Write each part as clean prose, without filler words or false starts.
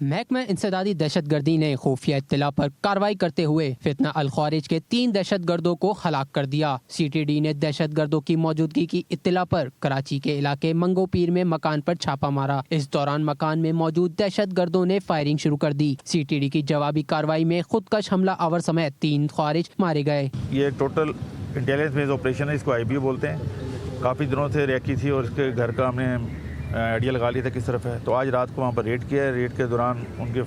محکمہ انسدادی دہشت گردی نے خفیہ اطلاع پر کارروائی کرتے ہوئے فتنہ الخوارج کے 3 دہشت گردوں کو ہلاک کر دیا۔ سی ٹی ڈی نے دہشت گردوں کی موجودگی کی اطلاع پر کراچی کے علاقے منگو پیر میں مکان پر چھاپہ مارا۔ اس دوران مکان میں موجود دہشت گردوں نے فائرنگ شروع کر دی۔ سی ٹی ڈی کی جوابی کارروائی میں خودکش حملہ آور سمیت 3 خوارج مارے گئے۔ یہ ٹوٹل انٹیلیجنس بیس آپریشن ہے، اس کو آئی بی بولتے ہیں۔ کافی دنوں سے ریکی تھی اور اس کے گھر کا ہم نے آئیڈیا لگا لیا تھا کس طرف ہے، تو آج رات کو وہاں پر ریڈ کیا ہے۔ ریڈ کے دوران ان کے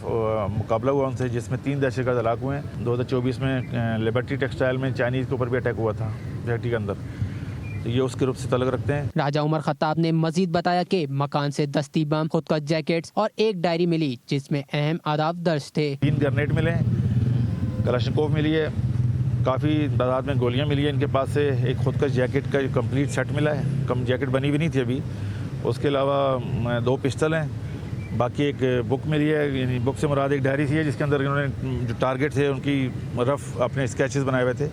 مقابلہ ہوا ان سے، جس میں 3 دہشت گرد ہلاک ہوئے ہیں۔ 2024 میں لبرٹی ٹیکسٹائل میں چائنیز کے اوپر بھی اٹیک ہوا تھا فیکٹری کے اندر، تو یہ اس گروپ سے تعلق رکھتے ہیں۔ راجہ عمر خطاب نے مزید بتایا کہ مکان سے دستی بم، خودکش جیکٹس اور ایک ڈائری ملی جس میں اہم اہداف درج تھے۔ 3 گرنیڈ ملے، کلاشنکوف ملی ہے، کافی تعداد میں گولیاں ملی ہیں ان کے پاس سے، ایک خودکش جیکٹ کا کمپلیٹ سیٹ ملا ہے، کم جیکٹ بنی ہوئی نہیں تھی ابھی۔ اس کے علاوہ 2 پسٹل ہیں، باقی ایک بک ملی ہے، یعنی بک سے مراد ایک ڈائری سی ہے جس کے اندر انہوں نے جو ٹارگیٹ تھے ان کی رف اپنے اسکیچز بنائے ہوئے تھے،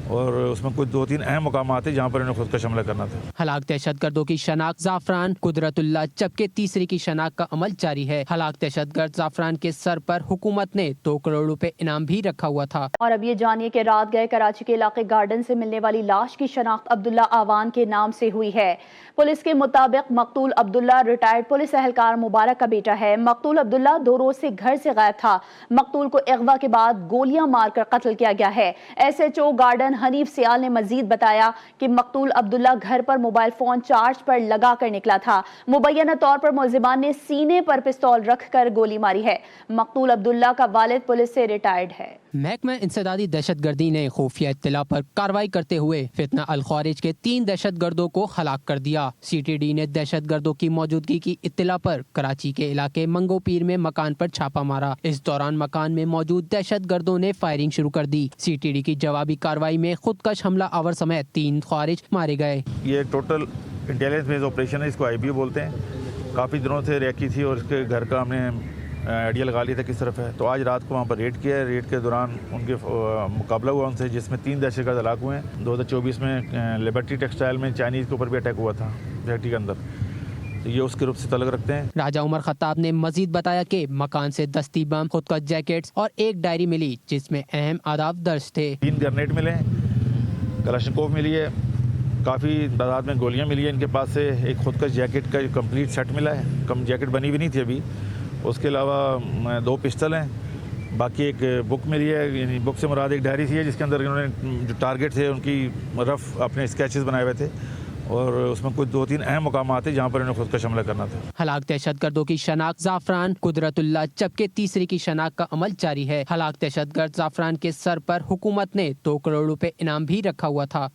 اور اس میں کچھ 2-3 اہم مقامات ہیں جہاں پر انہیں خودکش حملہ کرنا تھا۔ ہلاک دہشت گردوں کی شناخت زعفران، قدرت اللہ، جبکہ تیسری کی شناخت کا عمل جاری ہے۔ ہلاک دہشت گرد زعفران کے سر پر حکومت نے 2 کروڑ روپے انعام بھی رکھا ہوا تھا۔ اور اب یہ جانیے کہ رات گئے کراچی کے علاقے گارڈن سے ملنے والی لاش کی شناخت عبداللہ آوان کے نام سے ہوئی ہے۔ پولیس کے مطابق مقتول عبداللہ ریٹائرڈ پولیس اہلکار مبارک کا بیٹا ہے۔ مقتول عبداللہ 2 روز سے گھر سے غائب تھا۔ مقتول کو اغوا کے بعد گولیاں مار کر قتل کیا گیا ہے۔ S H O garden Hanif Sial نے مزید بتایا کہ مقتول عبداللہ گھر پر موبائل فون چارج پر لگا کر نکلا تھا۔ مبینہ طور پر ملزمان نے سینے پر پستول رکھ کر گولی ماری ہے۔ مقتول عبداللہ کا والد پولیس سے ریٹائرڈ ہے۔ محکمہ انسدادی دہشت گردی نے خفیہ اطلاع پر کارروائی کرتے ہوئے فتنہ الخوارج کے 3 دہشت گردوں کو ہلاک کر دیا۔ سی ٹی ڈی نے دہشت گردوں کی موجودگی کی اطلاع پر کراچی کے علاقے منگو پیر میں مکان پر چھاپہ مارا۔ اس دوران مکان میں موجود دہشت گردوں نے فائرنگ شروع کر دی۔ سی ٹی ڈی کی جوابی کارروائی میں خودکش حملہ آور سمیت 3 خوارج مارے گئے۔ یہ ٹوٹل انٹیلیجنس بیس آپریشن ہے، اس کو آئی بی بولتے ہیں۔ کافی دنوں سے ریکی تھی اور اس کے گھر کا ہم نے آئیڈیا لگا لیا تھا کس طرف ہے، تو آج رات کو وہاں پر ریڈ کیا ہے۔ ریڈ کے دوران ان کے مقابلہ ہوا ان سے، جس میں 3 دہشت گرد ہلاک ہوئے ہیں۔ 2024 میں لبرٹی ٹیکسٹائل میں چائنیز کے اوپر بھی اٹیک ہوا تھا فیکٹری کے اندر، تو یہ اس گروپ سے تعلق رکھتے ہیں۔ راجہ عمر خطاب نے مزید بتایا کہ مکان سے دستی بم، خودکش جیکٹس اور ایک ڈائری ملی جس میں اہم اہداف درج تھے۔ 3 گرنیڈ ملے، کلاشنکوف ملی ہے، کافی تعداد میں گولیاں ملی ہیں ان کے پاس سے، ایک خودکش جیکٹ کا کمپلیٹ سیٹ ملا ہے، کم جیکٹ بنی ہوئی نہیں تھی ابھی۔ اس کے علاوہ 2 پسٹل ہیں، باقی ایک بک ملی ہے، یعنی بک سے مراد ایک ڈائری سی ہے جس کے اندر انہوں نے جو ٹارگیٹ تھے ان کی رف اپنے اسکیچز بنائے ہوئے تھے، اور اس میں کچھ 2-3 اہم مقامات ہیں جہاں پر انہیں خودکش حملہ کرنا تھا۔ ہلاک دہشت گردوں کی شناخت زعفران، قدرت اللہ، جبکہ تیسری کی شناخت کا عمل جاری ہے۔ ہلاک دہشت گرد زعفران کے سر پر حکومت نے 2 کروڑ روپے انعام بھی رکھا ہوا تھا۔